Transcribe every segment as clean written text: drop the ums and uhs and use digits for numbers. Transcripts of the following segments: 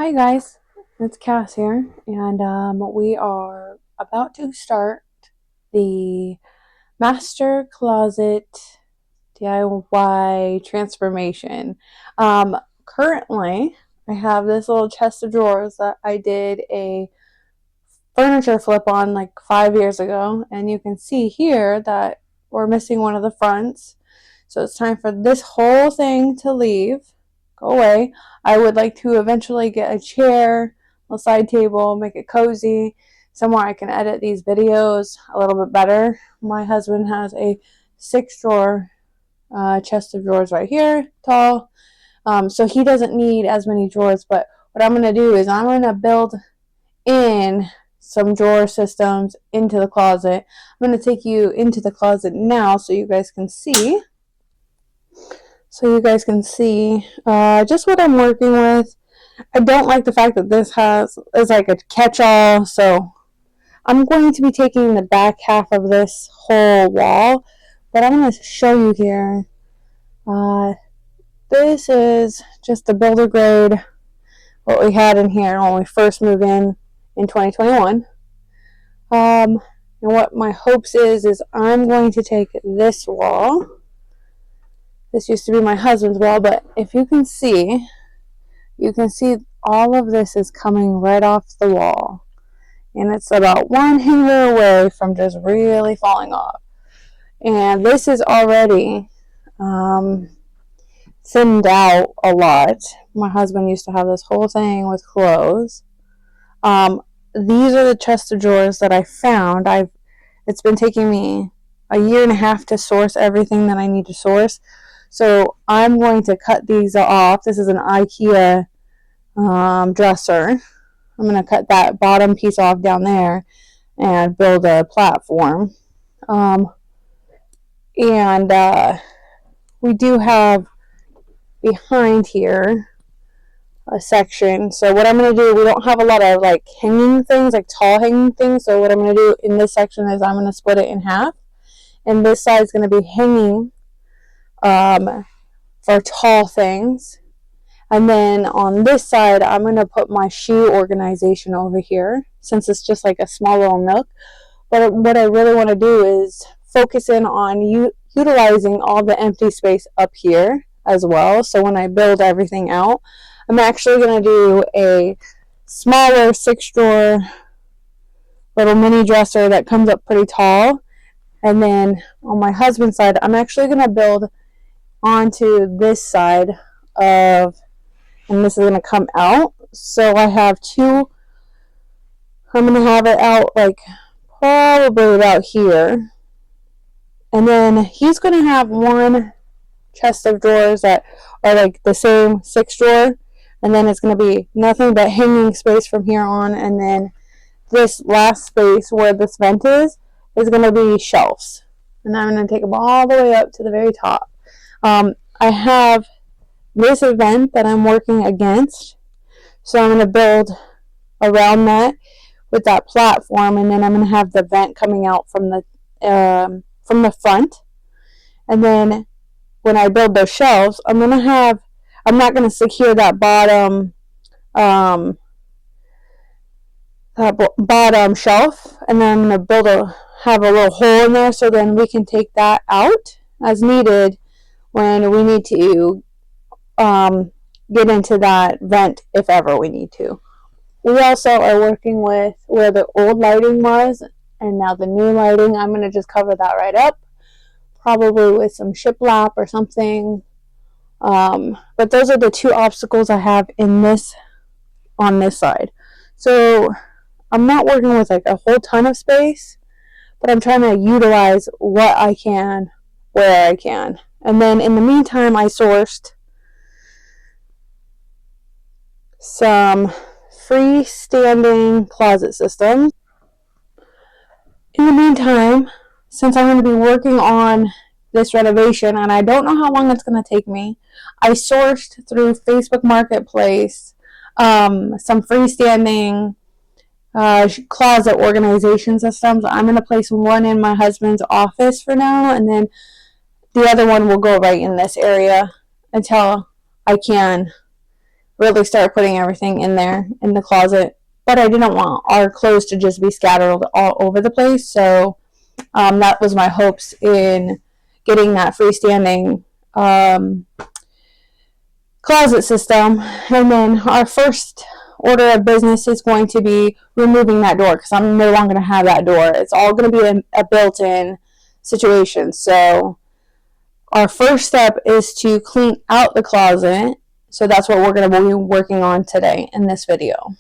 Hi guys, it's Cass here, and we are about to start the master closet DIY transformation. Currently, I have this little chest of drawers that I did a furniture flip on like 5 years ago, and you can see here that we're missing one of the fronts. So it's time for this whole thing to leave, go away. I would like to eventually get a chair, a side table, make it cozy, somewhere I can edit these videos a little bit better. My husband has a 6 drawer chest of drawers right here, tall. So he doesn't need as many drawers, but what I'm going to do is I'm going to build in some drawer systems into the closet. I'm going to take you into the closet now so you guys can see. Just what I'm working with. I don't like the fact that this is like a catch-all, so I'm going to be taking the back half of this whole wall, but I'm going to show you here. This is just the builder grade, what we had in here when we first moved in 2021. And what my hopes is I'm going to take this wall. This used to be my husband's wall, but if you can see all of this is coming right off the wall. And it's about one hanger away from just really falling off. And this is already thinned out a lot. My husband used to have this whole thing with clothes. These are the chest of drawers that I found. It's been taking me a year and a half to source everything that I need to source. So I'm going to cut these off. This is an IKEA dresser. I'm going to cut that bottom piece off down there and build a platform. We do have behind here a section. So what I'm going to do, we don't have a lot of like hanging things, like tall hanging things. So what I'm going to do in this section is I'm going to split it in half. And this side is going to be hanging for tall things. And then on this side, I'm going to put my shoe organization over here, since it's just like a small little nook. But what I really want to do is focus in on utilizing all the empty space up here as well. So when I build everything out, I'm actually going to do a smaller 6-drawer little mini dresser that comes up pretty tall. And then on my husband's side, I'm actually going to build onto this side of, and this is going to come out. So I have two, I'm going to have it out like probably about here. And then he's going to have one chest of drawers that are like the same 6-drawer. And then it's going to be nothing but hanging space from here on. And then this last space where this vent is going to be shelves. And I'm going to take them all the way up to the very top. I have this event that I'm working against, so I'm going to build around that with that platform, and then I'm going to have the vent coming out from the front. And then when I build those shelves, I'm not going to secure that bottom shelf, and then I'm going to have a little hole in there, so then we can take that out as needed when we need to get into that vent if ever we need to. We also are working with where the old lighting was and now the new lighting. I'm going to just cover that right up, probably with some shiplap or something. But those are the two obstacles I have on this side. So I'm not working with like a whole ton of space, but I'm trying to utilize what I can where I can. And then in the meantime, I sourced some freestanding closet systems. In the meantime, since I'm going to be working on this renovation, and I don't know how long it's going to take me, I sourced through Facebook Marketplace some freestanding closet organization systems. I'm going to place one in my husband's office for now, and then the other one will go right in this area until I can really start putting everything in there in the closet. But I didn't want our clothes to just be scattered all over the place. So that was my hopes in getting that freestanding closet system. And then our first order of business is going to be removing that door, because I'm no longer going to have that door. It's all going to be a built-in situation. So our first step is to clean out the closet. So that's what we're going to be working on today in this video.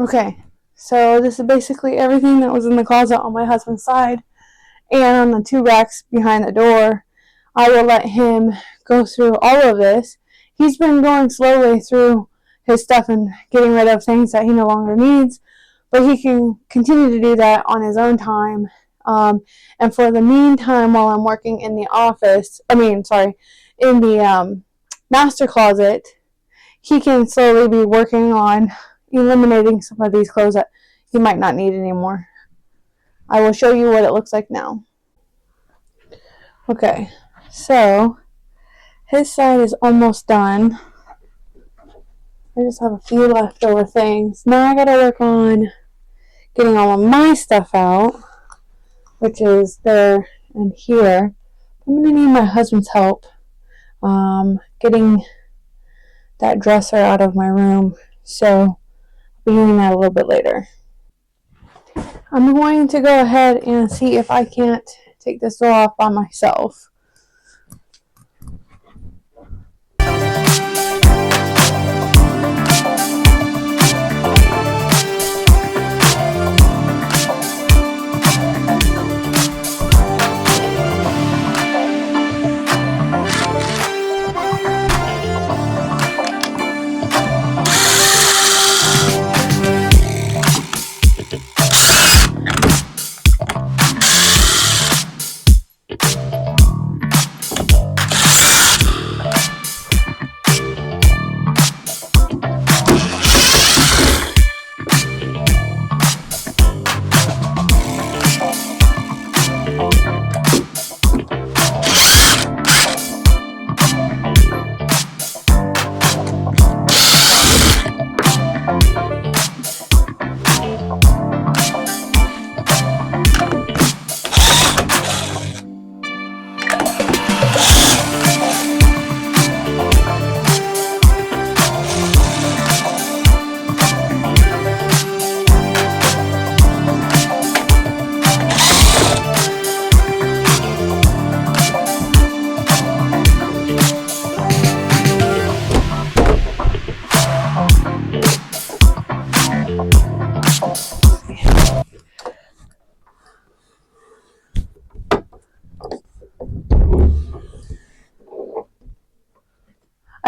Okay, so this is basically everything that was in the closet on my husband's side and on the 2 racks behind the door. I will let him go through all of this. He's been going slowly through his stuff and getting rid of things that he no longer needs, but he can continue to do that on his own time. And for the meantime, while I'm working in the in the master closet, he can slowly be working on eliminating some of these clothes that he might not need anymore. I will show you what it looks like now. Okay, so his side is almost done. I just have a few leftover things. Now I gotta work on getting all of my stuff out, which is there and here. I'm gonna need my husband's help getting that dresser out of my room, so I'll be doing that a little bit later. I'm going to go ahead and see if I can't take this door off by myself.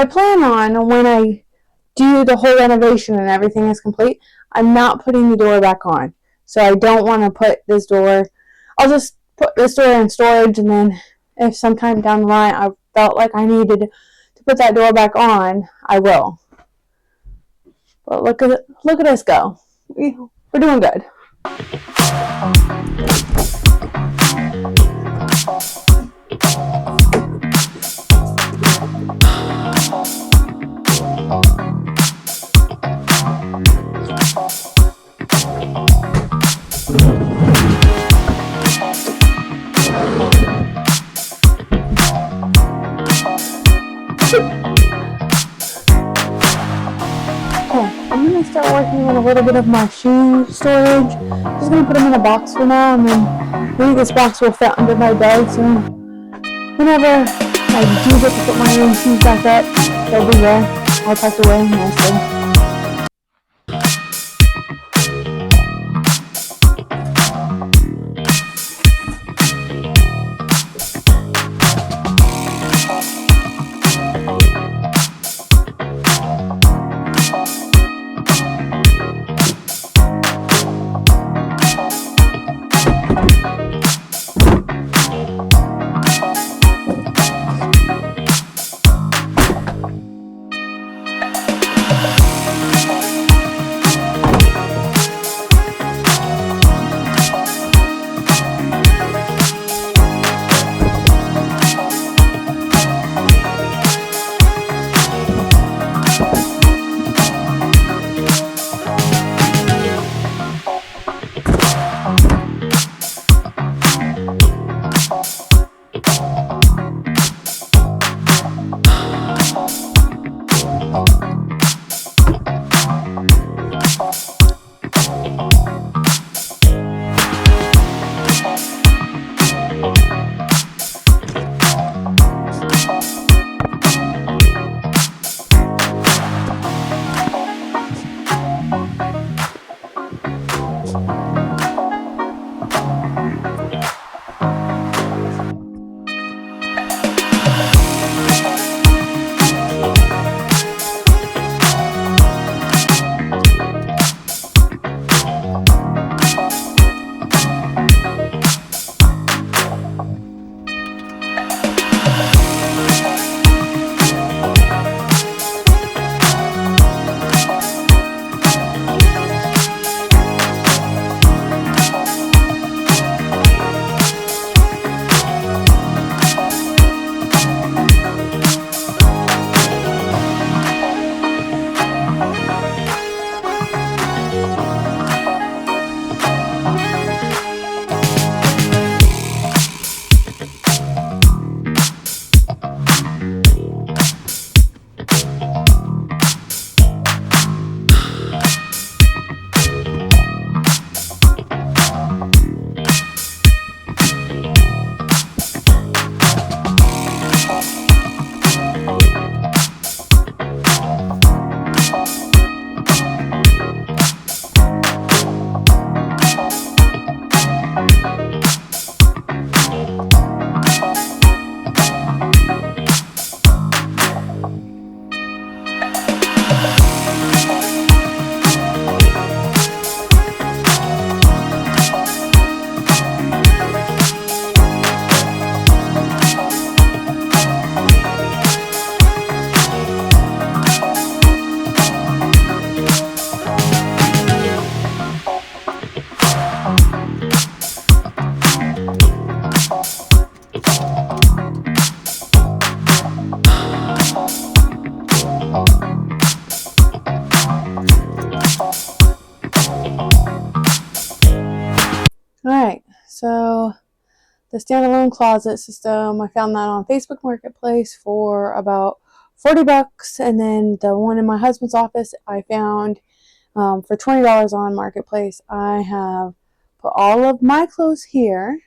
plan on, when I do the whole renovation and everything is complete, I'm not putting the door back on. So I don't want to put this door, I'll just put this door in storage, and then if sometime down the line I felt like I needed to put that door back on, I will. But look at us go. We're doing good. I'm going to start working on a little bit of my shoe storage. Just going to put them in a box for now, and then maybe this box will fit under my bed, so whenever I do get to put my own shoes back up, they'll be there, all tucked away nicely. Alright, so the standalone closet system, I found that on Facebook Marketplace for about $40, and then the one in my husband's office I found for $20 on Marketplace. I have put all of my clothes here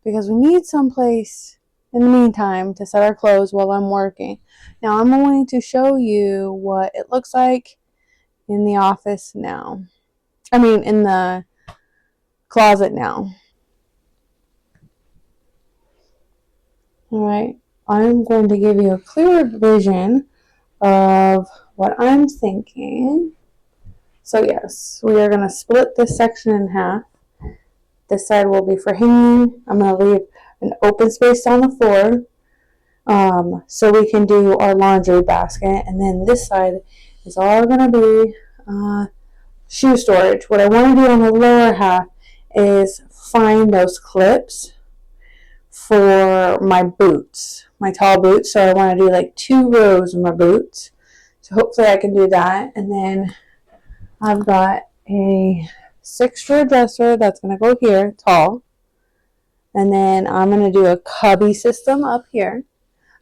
because we need someplace in the meantime to set our clothes while I'm working. Now I'm going to show you what it looks like in the office now. In the closet now. Alright, I'm going to give you a clearer vision of what I'm thinking. So yes, we are going to split this section in half. This side will be for hanging. I'm going to leave an open space on the floor so we can do our laundry basket. And then this side is all going to be shoe storage. What I want to do on the lower half is find those clips for my boots, my tall boots. So I want to do like 2 rows of my boots. So hopefully I can do that. And then I've got a 6-drawer dresser that's going to go here, tall. And then I'm going to do a cubby system up here.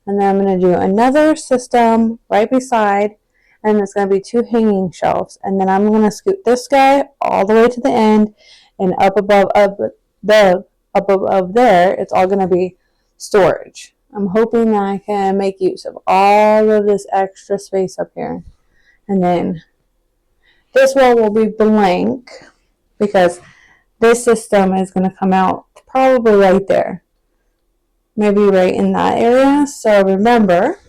And then I'm going to do another system right beside. And it's going to be 2 hanging shelves. And then I'm going to scoot this guy all the way to the end. And up above there, it's all going to be storage. I'm hoping that I can make use of all of this extra space up here. And then this wall will be blank because this system is going to come out probably right there. Maybe right in that area. So remember,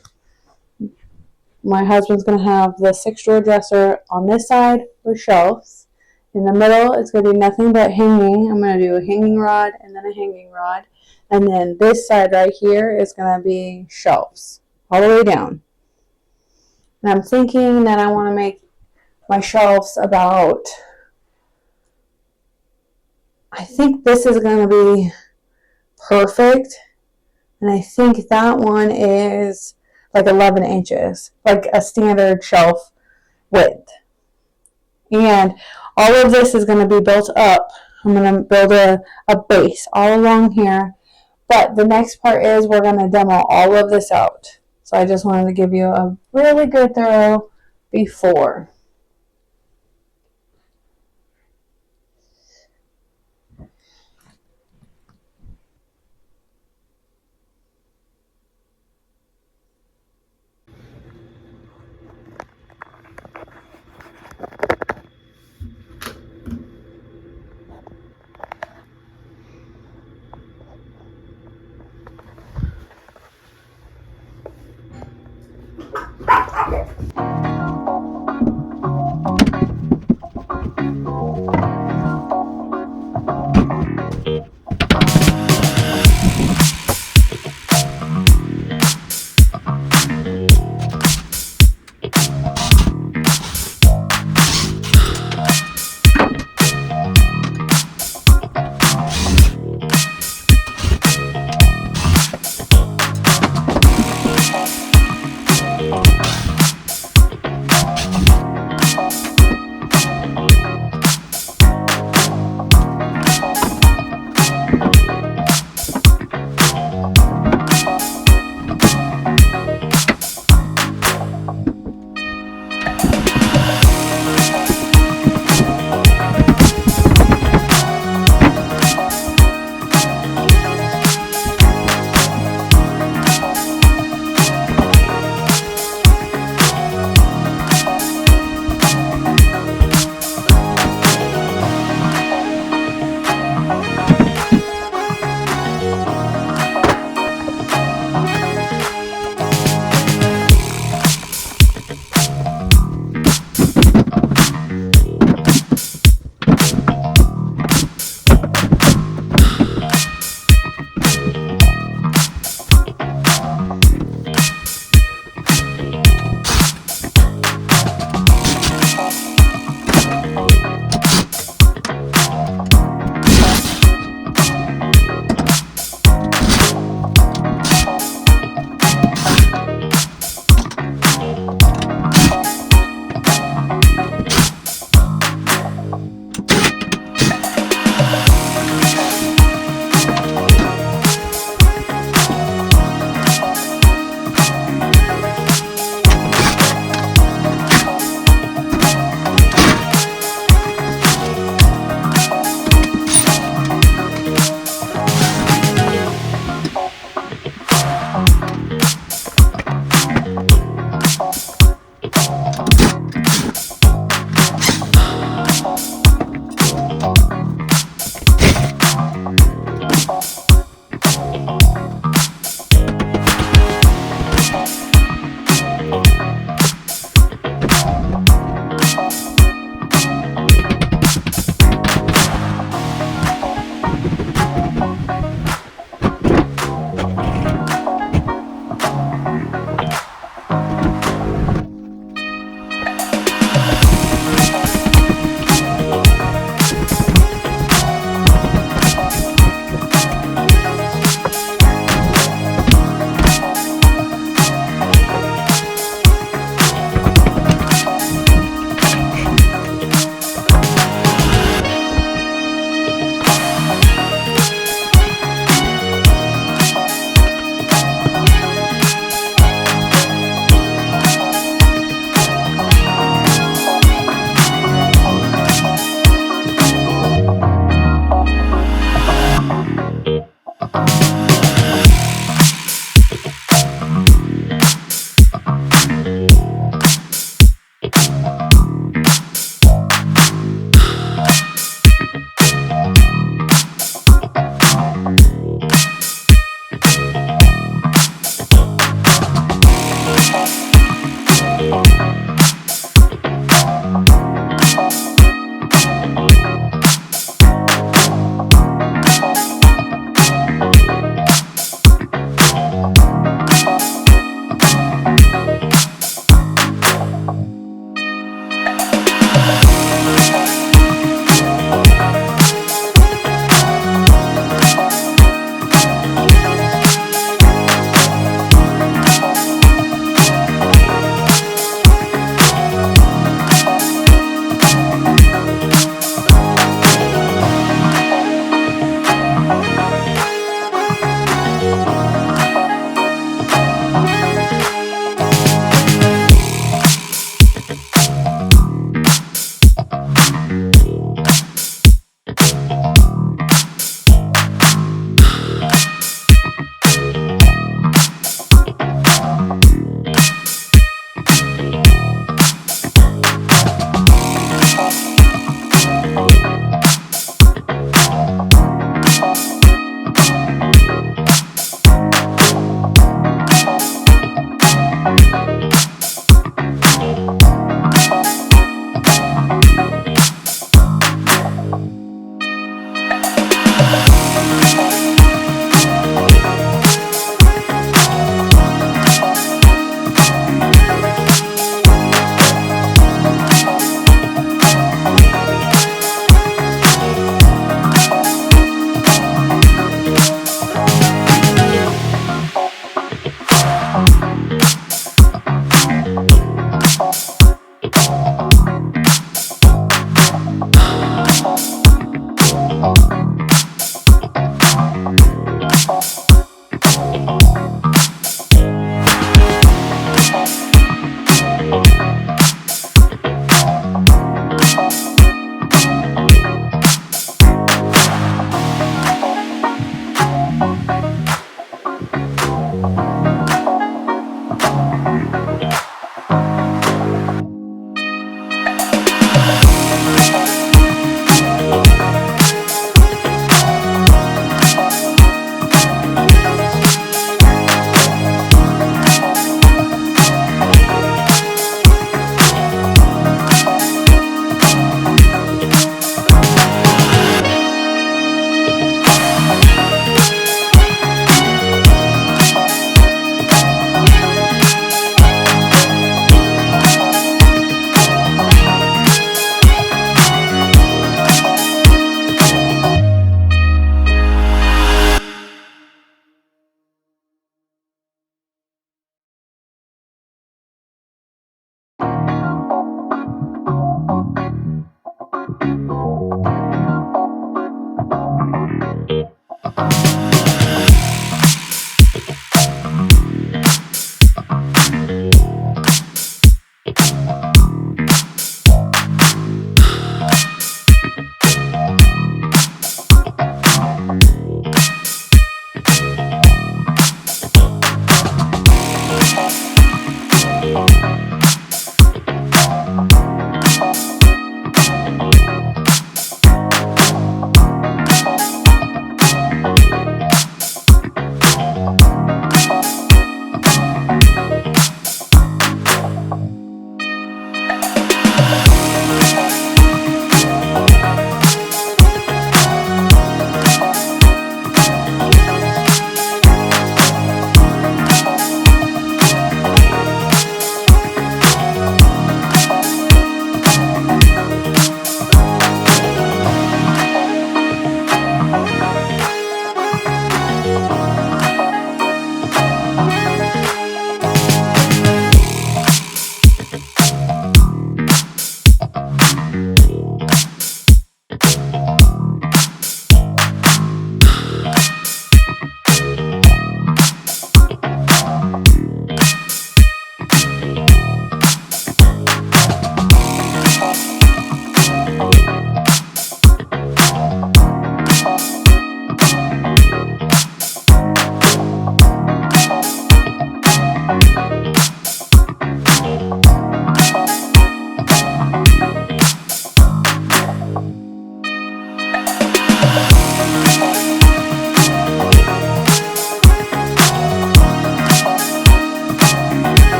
my husband's going to have the 6-drawer dresser on this side with shelves. In the middle, it's going to be nothing but hanging. I'm going to do a hanging rod and then a hanging rod. And then this side right here is going to be shelves all the way down. And I'm thinking that I want to make my shelves about, I think this is going to be perfect. And I think that one is like 11 inches, like a standard shelf width. And all of this is going to be built up. I'm going to build a base all along here. But the next part is we're going to demo all of this out. So I just wanted to give you a really good thorough before.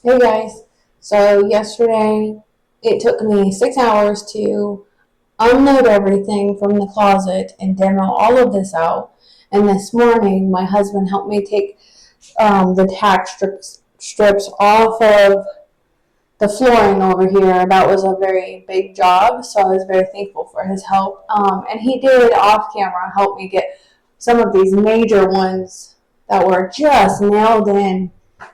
Hey guys, so yesterday it took me 6 hours to unload everything from the closet and demo all of this out. And this morning, my husband helped me take the tack strips off of the flooring over here. That was a very big job, so I was very thankful for his help. And he did off camera help me get some of these major ones that were just nailed in.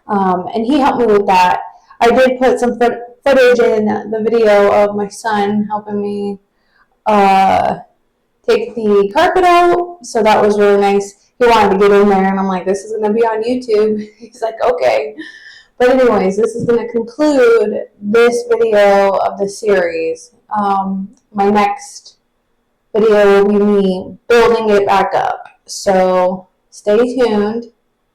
And he helped me with that. I did put some footage in the video of my son helping me uh, take the carpet out, so that was really nice. He wanted to get in there, and I'm like, this is going to be on YouTube. He's like, okay. But anyways, this is going to conclude this video of the series. My next video will be me building it back up. So stay tuned.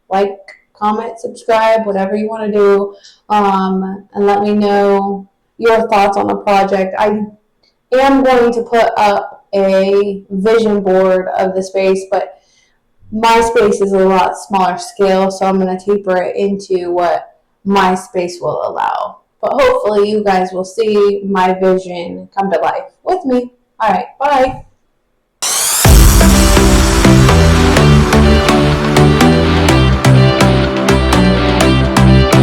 Like, comment, subscribe, whatever you want to do. And let me know your thoughts on the project. I am going to put up a vision board of the space, but my space is a lot smaller scale, so I'm going to taper it into what my space will allow. But hopefully you guys will see my vision come to life with me. All right, bye.